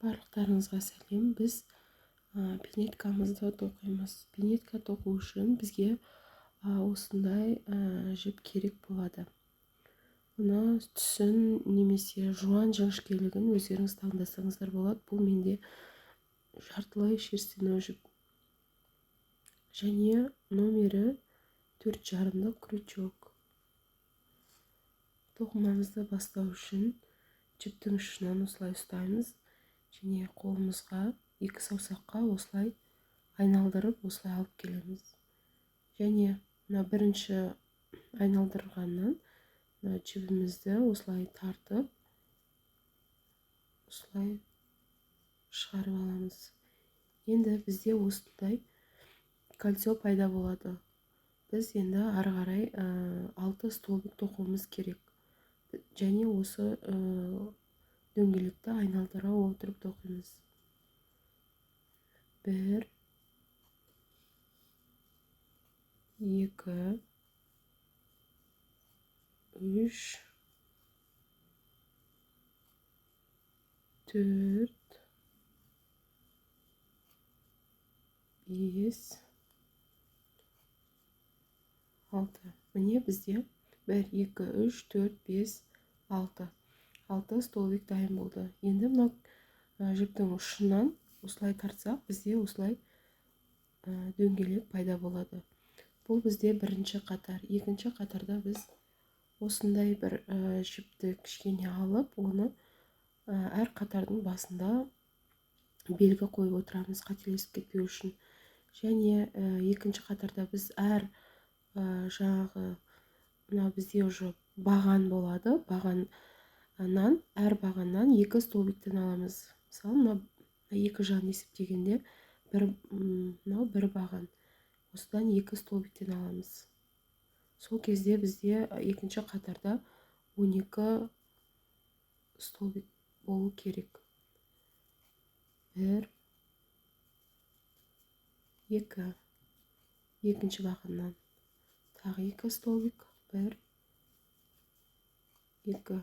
Барлықтарыңызға сәлем. Біз пинеткамызды тоқимыз. Пинетка тоқу үшін бізге осындай жіп керек болады. Бұны түсін немесе жуан жіңішкелігін өздеріңіз таңдасаңыздар болады. Бұл менде жартылай шерстяной жіп. Және номері 4,5 крючок. Тоқымамызды бастау үшін жіптің ұшынан осылай ұстаймыз. Және қолымызға екі саусаққа осылай айналдырып осылай алып келеміз. Және бірінші айналдырғаннан жібімізді осылай тартып осылай шығарып аламыз. Енді бізде осындай кольцо пайда болады. Біз енді ары қарай 6 столбик тоқуымыз керек. Және осы дөңгелекті айналдыра отырып тоқимыз. 1, 2, 3, 4, 5, 6. Міне бізде 1, 2, 3, 4, 5, 6. 6 столбик дайын болды. Енді мына жіптің ұшынан осылай тартсақ, бізде осылай дөңгелек пайда болады. Бұл бізде бірінші қатар. Екінші қатарда біз осындай бір жіпті кішкене алып, оны әр қатардың басында белгі қойып отырамыз, қателесіп кетпеу үшін. Және екінші қатарда біз әр жаңағы бізде уже баған болады. Әр бағаннан 2 столбиктен аламыз. Мысалы, екі жағын есептегенде бір баған. Осыдан 2 столбиктен аламыз. Сол кезде бізде екінші қатарда 12 столбик болу керек. 1, 2. Екінші бағаннан тағы 2 столбик. 1, 2.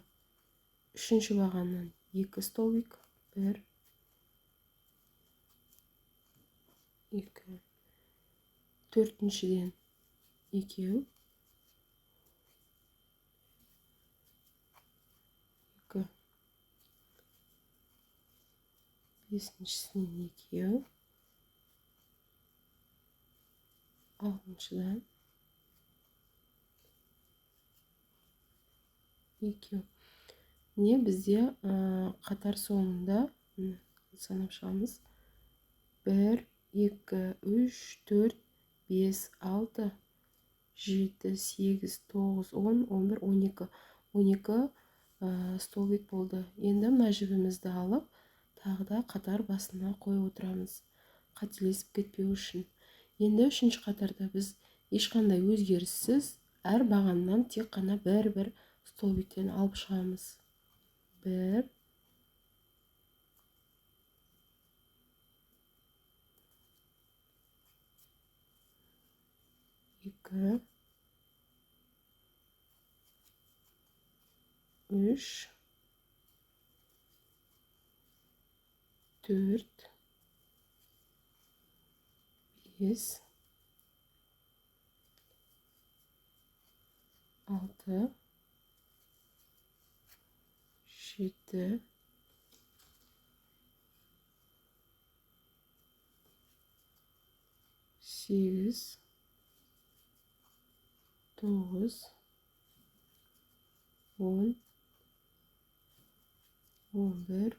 Үшінші бағаннан 2 столбик. 1, 2. Төртіншіден 2. 2. Бесіншісінен 2. Алтыншыдан 2. Не бізде қатар соңында санап шығамыз. 1, 2, 3, 4, 5, 6, 7, 8, 9, 10, 11, 12. 12 столбик болды. Енді мына жібімізді алып, тағы да қатар басына қойып отырамыз. Қателесіп кетпеу үшін. Енді үшінші қатарда біз ешқандай өзгеріссіз әр бағаннан тек қана бір столбиктен алып шығамыз. 1, 2, 3, 4, 5, 6, 7, 8, 9, 10, 11,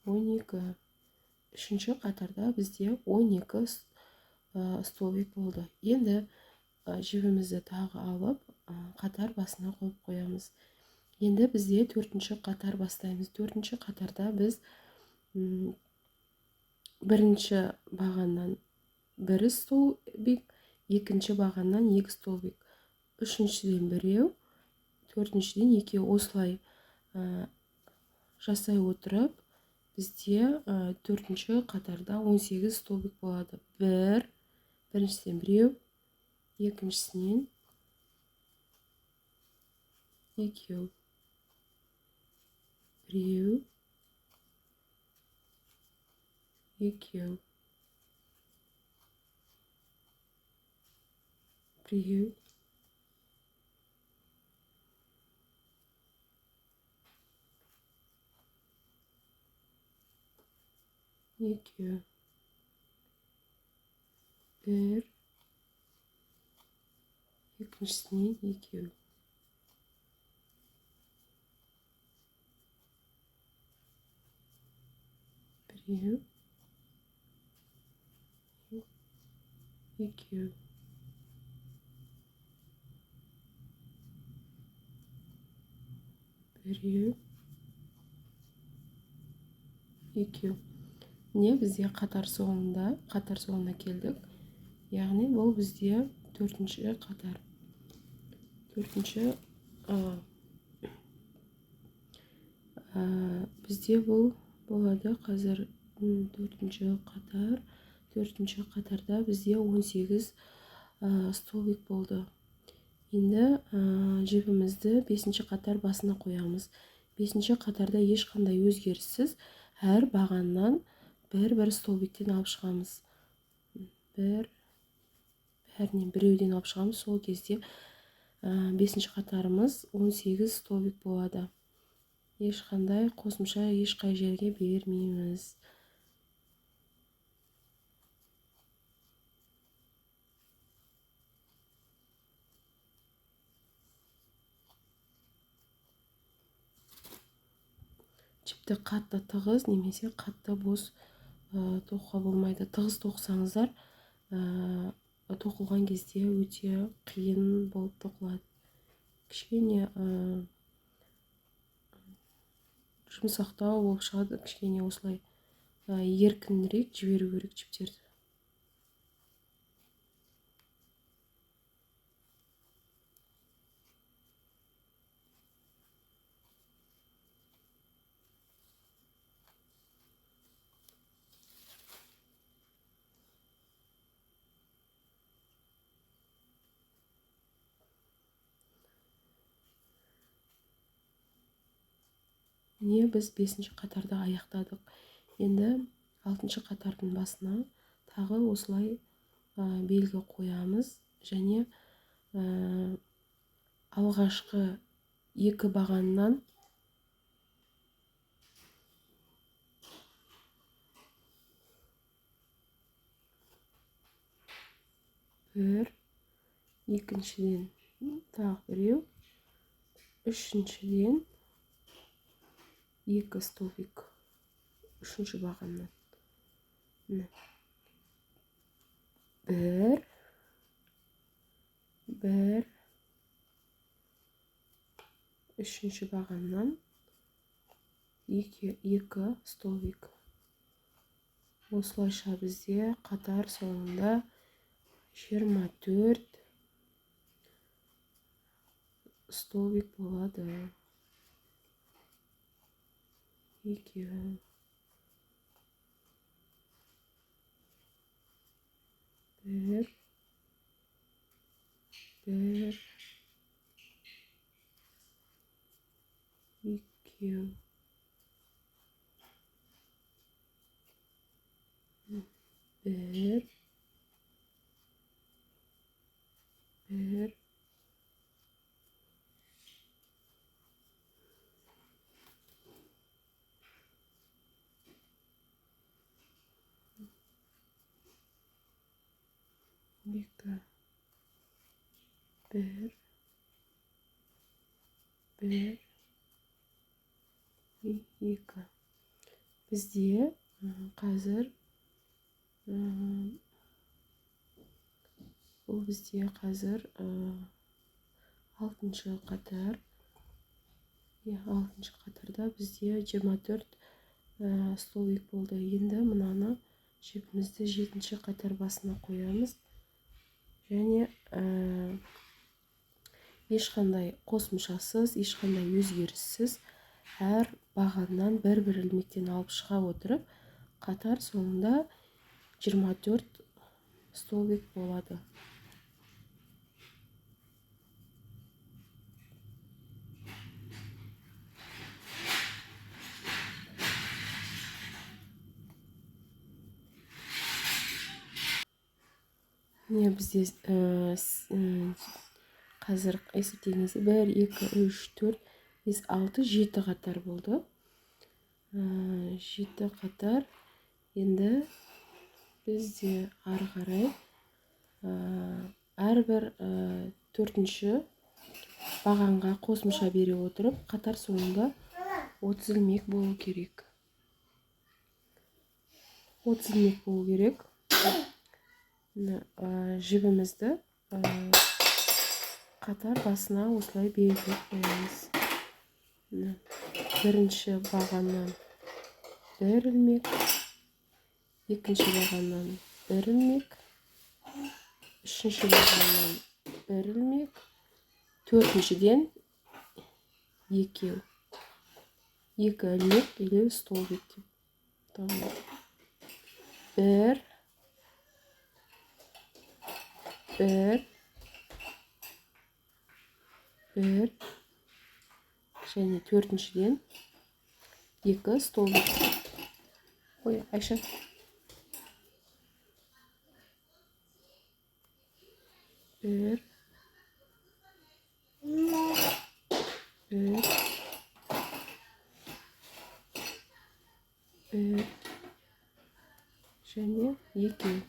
12. Үшінші қатарда бізде 12 столбик болды. Енді жібімізді тағы алып, қатар басына қойып қоямыз. Енді бізде төртінші қатар бастаймыз. Төртінші қатарда біз бірінші бағаннан 1 столбик, екінші бағаннан 2 столбик, үшіншіден 1, төртіншіден 2. Осылай жасай отырып, бізде төртінші қатарда 18 столбик болады. Біріншіден 1, екіншісінен 2. біреу, екеу, біреу, екеу, бір, екіншісінен екеу, біреу, екеу, біреу, екеу. Не бізде қатар соңына келдік. Яғни бұл бізде төртінші қатар. Төртінші бізде бұл болады қазір төртінші қатар. Төртінші қатарда бізде 18 столбик болды. Енді жібімізді бесінші қатар басына қоямыз. Бесінші қатарда ешқандай өзгеріссіз әр бағаннан бір столбиктен алып шығамыз. Бәрінен біреуден алып шығамыз. Сол кезде бесінші қатарымыз 18 столбик болады. Ешқандай қосымша ешқай жерге бермейміз. Жіпті қатты тығыз немесе қатты бос тоқуға болмайды. Тығыз тоқсаңыздар тоқылған кезде өте қиын болып тоқылады. Кішкене жұмсақтау болып шығады. Кішкене осылай еркінірек жіберу керек жіптерді. Міне біз бесінші қатарда аяқтадық. Енді алтыншы қатардың басына тағы осылай белгі қоямыз және алғашқы екі бағаннан бір, екіншіден тағы біреу, үшіншіден екі столбик, үшінші бағаннан. Бір, үшінші бағаннан екі столбик. Осылайша бізде қатар соңында 24 столбик болады. Екеу, бір, екеу, бір, екі, бір, екі. Бізде қазір бұл бізде қазір алтыншы қатар. Алтыншы қатарда бізде 24 столбик болды. Енді мынаны жіпімізді жетінші қатар басына қоямыз. Және ешқандай қосымшасыз, ешқандай өзгеріссіз әр бағаннан бір ілмектен алып шыға отырып, қатар соңында 24 столбик болады. міне бізде қазір есептеген кезде 1 2 3 4 5 6 7 қатар болды. 7 қатар. Енді бізде ары қарай әрбір төртінші бағанға қосымша бере отырып, қатар соңында 30 ілмек болу керек. 30 ілмек болу керек. Жібімізді қатар басына осылай белгілеп қоямыз. Бірінші бағаннан 1 ілмек, екінші бағаннан 1 ілмек, үшінші бағаннан 1 ілмек, төртіншіден 2 ілмек или столбик деп табылады. 1 және төртіншіден 2 столбик. Ой, Айша. 1 және 2.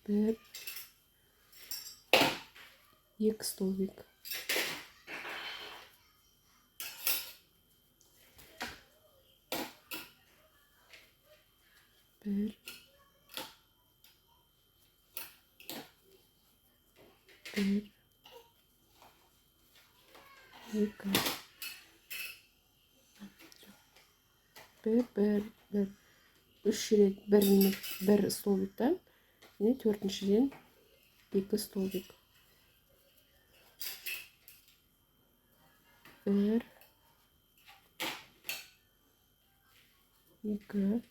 Bir, екі столбик. Bir, екі. Bir. Үш рет бір столбиктан, және төртіншіден 2 столбик. 1 2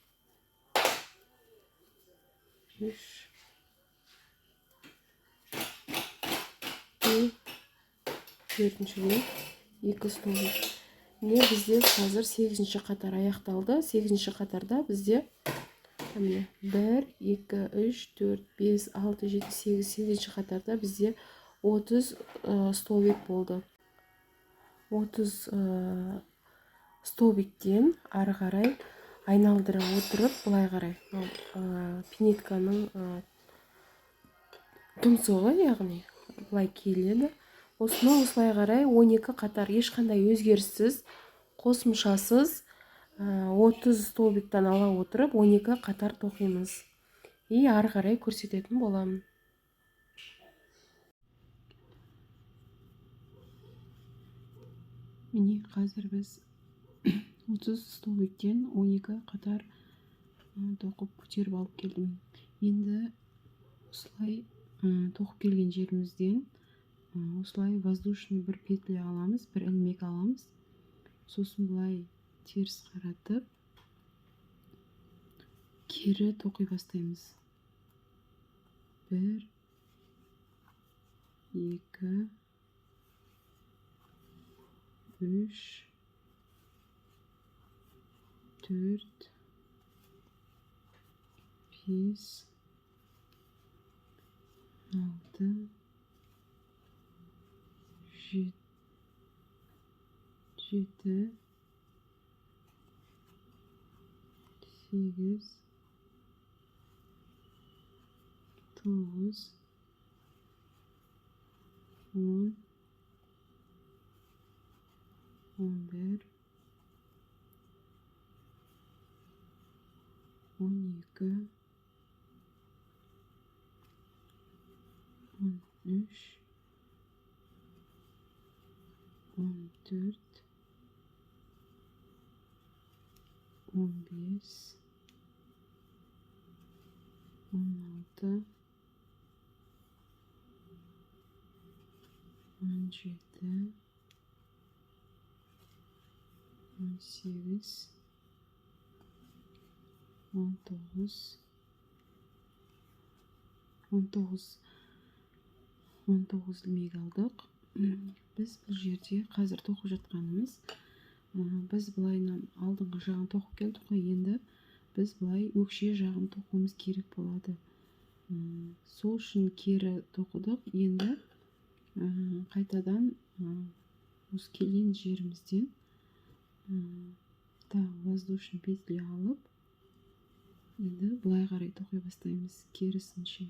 3 төртіншіден 2 столбик. Міне бізде қазір 8-ші қатар аяқталды. 8-ші қатарда бізде 1 2 3 4 5 6 7 8 8-ші қатарда бізде 30 столбик болды. 30 столбиктен ары қарай айналдыра отырып, былай қарай пинетканың тұмсығы, яғни былай келеді. Осылай қарай 12 қатар ешқандай өзгеріссіз, қосымшасыз 30 столбиктан ала отырып 12 қатар тоқимыз. И ары қарай көрсететін боламын. Міне қазір біз 30 столбиктен 12 қатар тоқып көтеріп алып келдім. Енді осылай тоқып келген жерімізден осылай воздушный бір петля аламыз, бір ілмек аламыз. Сосын былай теріс қаратып, кері тоқи бастаймыз. 1 2 3 4 5 6 7 8 9 10 11 12 13 14 15 16 17 18 19 19 ilmek алдық. Біз бұл жерде қазір тоқып жатқанымыз, біз былайынан алдыңғы жағын тоқып келдік қой, енді біз былай өкше жағын тоқуымыз керек болады. Сол үшін кері тоқыдық. Енді қайтадан осы келген жерімізден воздушный петля алып, енді былай қарай тоқи бастаймыз, керісінше.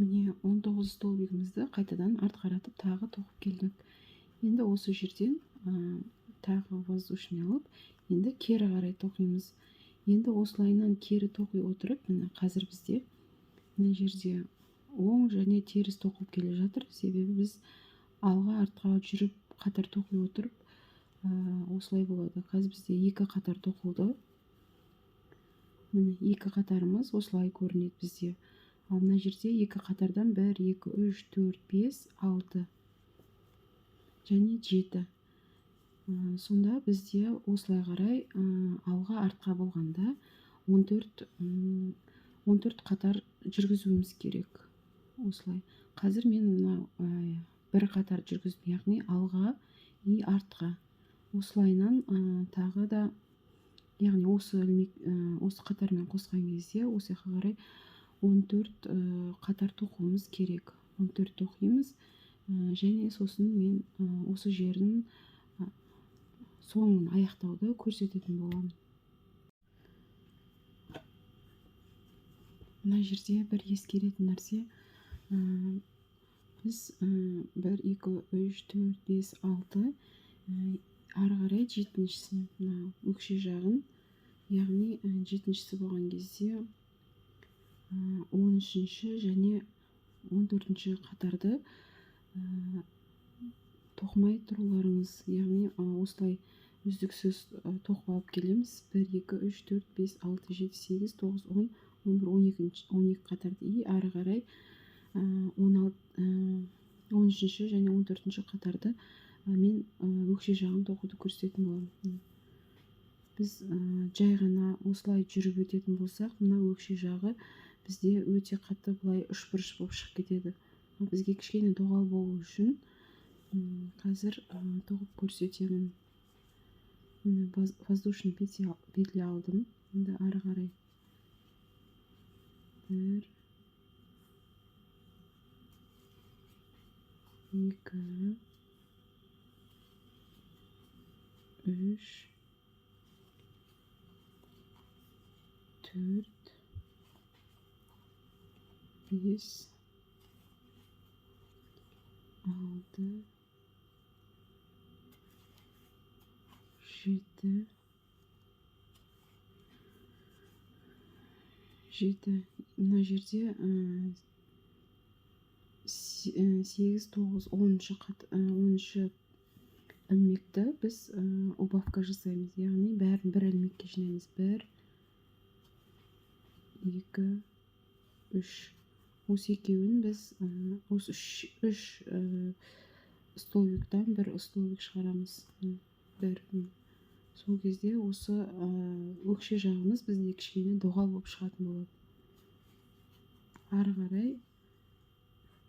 Міне 19 столбигімізді қайтадан артқа қаратып тағы тоқып келдік. Енді осы жерден тағы воздушный алып, енді кері қарай тоқимыз. Енді осылайынан кері тоқи отырып, міне қазір бізде мына жерде оң және теріс тоқып келе жатыр. Себебі біз алға артқа жүріп қатар тоқи отырып, осылай болады. Қазір бізде екі қатар тоқылды. Міне екі қатарымыз осылай көрінеді бізде. Ал мына жерде екі қатардан 1, 2, 3, 4, 5, 6 және 7. Сонда бізде осылай қарай алға артқа болғанда 14 қатар жүргізуіміз керек. Осылай. Қазір мен бір қатар жүргіздім, яғни алға и артқа. Осылайынан тағы да, яғни осы қатармен қосқан кезде осы қарай 14 қатар тоқуымыз керек. 14 тоқимыз, және сосын мен осы жерін соңын аяқтауды көрсететін боламын. Мына жерде бір ескеретін нәрсе, біз 1, 2, 3, 4, 5, 6 ары қарай жетіншісін, өкше жағын, яғни жетіншісі болған кезде 13-ші және 14-ші қатарды тоқымай тұруларыңыз, яғни осылай үздіксіз тоқып алып келеміз. 1, 2, 3, 4, 5, 6, 7, 8, 9, 10, 11, 12 қатарды и ары қарай 13-ші және 14-ші қатарды мен өкше жағын тоқуды көрсететін боламын. Біз жай ғана осылай жүріп өтетін болсақ, мына өкше жағы бізде өте қатты былай үшбұрыш болып шығып кетеді. Бізге кішкене доғал болу үшін қазір тоқып көрсетемін. Воздушный петля алдым. Енді ары қарай 1, 2, 3, 4, 5, 6, 7. Мына жерде 8, 9, 10-ші ілмекті біз убавка жасаймыз, яғни бәрін бір ілмекке жинаймыз. 1, 2, 3. Осы екеуін біз осы 3 столбиктан бір столбик шығарамыз. сол кезде осы өкше жағымыз бізде кішкене доғал болып шығатын болады. Ары қарай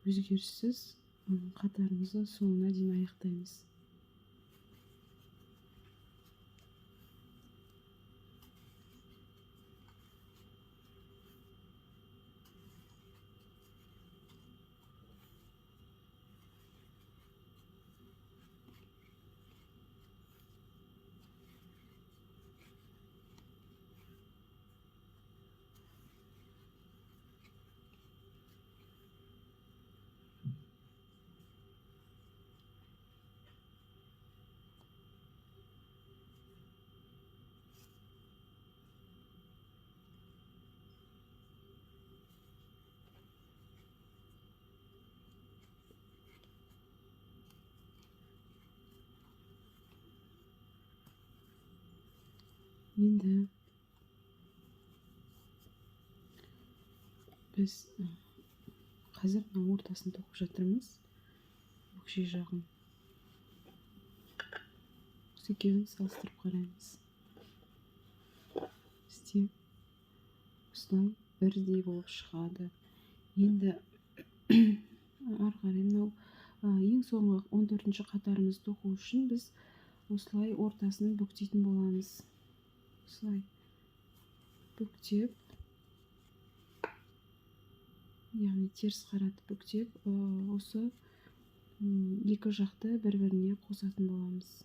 өзгеріссіз қатарымызды соңына дейін аяқтаймыз. Енді біз қазір мына ортасын тоқып жатырмыз. Өкше жағын. Осы екеуін салыстырып қараймыз. Бізде осылай бірдей болып шығады. Енді ары қарай мынау ең соңғы 14-ші қатарымызды тоқу үшін біз осылай ортасын бүктейтін боламыз. Осылай бүктеп, яғни теріс қаратып бүктеп, осы екі жақты бір-біріне қосатын боламыз.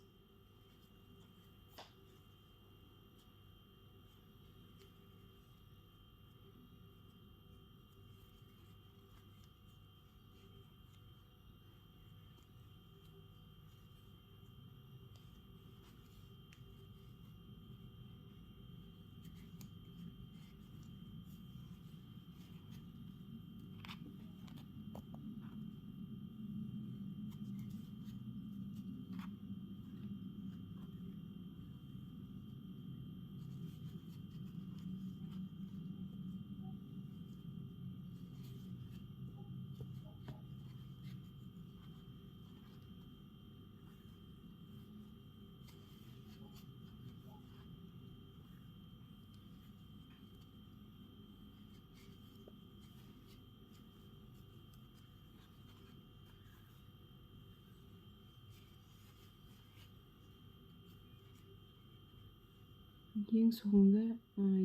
Ең соңында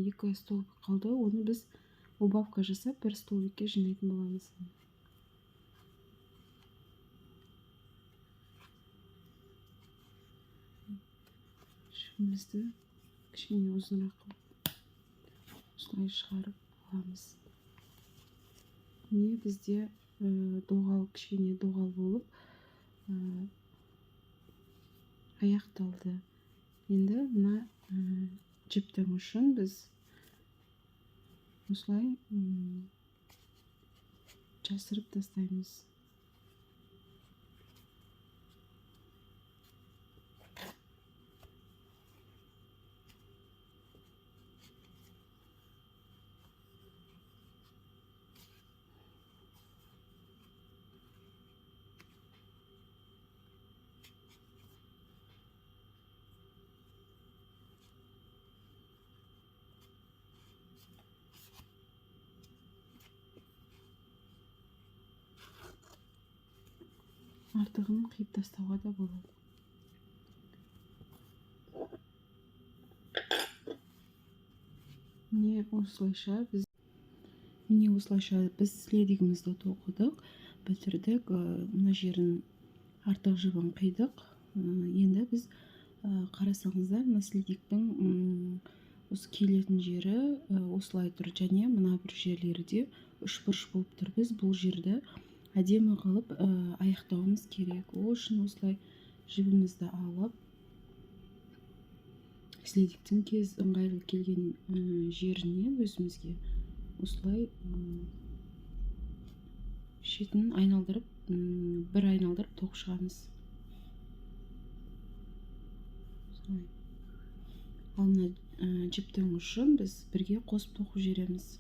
екі столбик қалды. Оны біз убавка жасап бір столбикке жинайтын боламыз. Жібімізді кішкене ұзынырақ қылып осылай шығарып аламыз. Міне бізде кішкене доғал болып аяқталды. Енді мына жіптің ұшын біз осылай жасырып тастаймыз. Артығын қиып тастауға да болады. Міне осылайша біз следигімізді тоқыдық, бітірдік. Мына жерін артық жібін қидық. Енді біз қарасаңыздар, мына следиктің осы келетін жері осылай тұр, және мына бір жерлері де үшбұрыш болып тұр. Біз бұл жерді әдемі қылып аяқтауымыз керек. Ол үшін осылай жібімізді алып, следиктің ыңғайлы келген жеріне өзімізге осылай шетін айналдырып, бір айналдырып тоқып шығамыз. Ал мына жіптің ұшын біз бірге қосып тоқып жібереміз.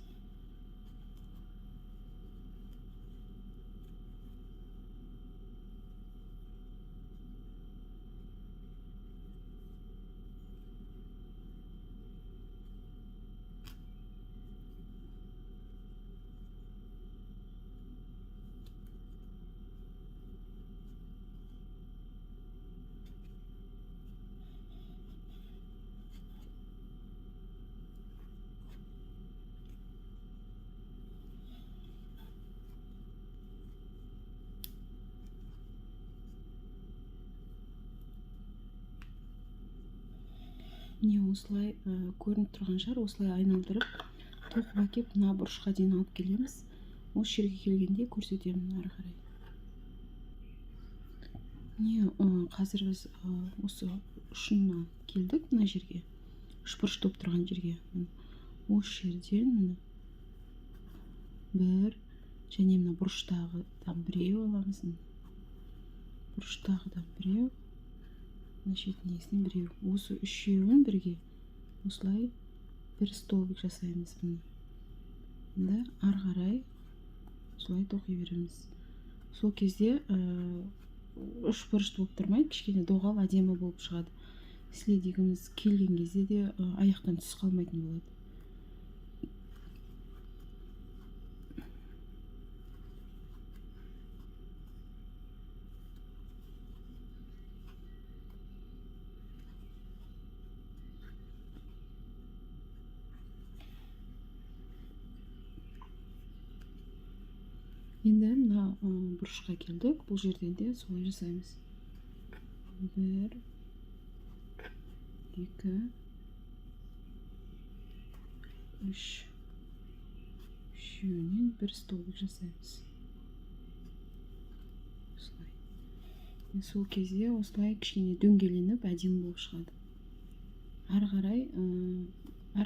міне осылай көрініп тұрған шығар, осылай айналдырып тоқып әкеп мына бұрышқа дейін алып келеміз. Осы жерге келгенде көрсетемін ары қарай. Міне қазір біз осы ұшына келдік, мына жерге, үшбұрыш болып тұрған жерге. Осы жерден міне бір және мына бұрыштағыдан біреу аламыз. Бұрыштағыдан біреу, мына шетінесінен біреу. Осы үшеуін бірге осылай бір столбик жасаймыз. Енді ары қарай осылай тоқи береміз. Сол кезде үшбұрыш болып тұрмайды, кішкене доғал әдемі болып шығады. Следигіміз келген кезде де аяқтан түсіп қалмайтын болады. Енді мына бұрышқа келдік. Бұл жерден де солай жасаймыз. 1, 2, 3. Үшеуінен бір столбик жасаймыз. Осылай. Сол кезде осылай кішкене дөңгеленіп әдемі болып шығады. Ары қарай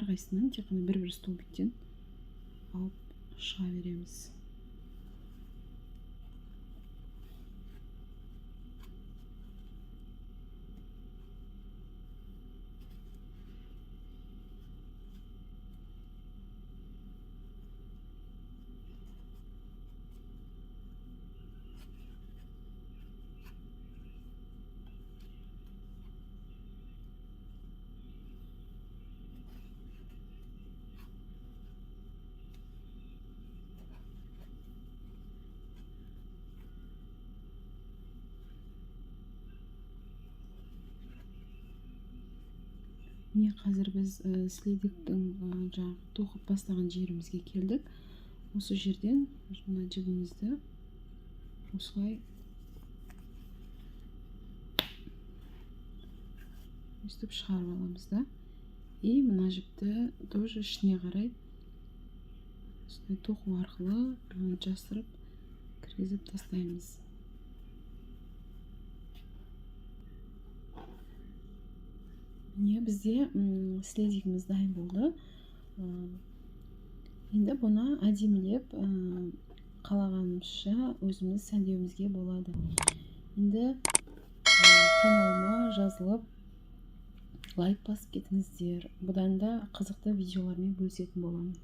әрқайсынан тек қана бір столбиктен алып шыға береміз. Міне қазір біз следиктің жаңағы тоқып бастаған жерімізге келдік. Осы жерден мына жібімізді осылай өстіп шығарып аламыз да. И мына жіпті тоже ішіне қарай осылай тоқу арқылы жасырып кіргізіп тастаймыз. Міне бізде следигіміз дайын болды. Енді бұны әдемілеп қалағанымызша өзіміз сәндеуімізге болады. Енді каналыма жазылып лайк басып кетіңіздер. Бұдан да қызықты видеолармен бөлісетін боламын.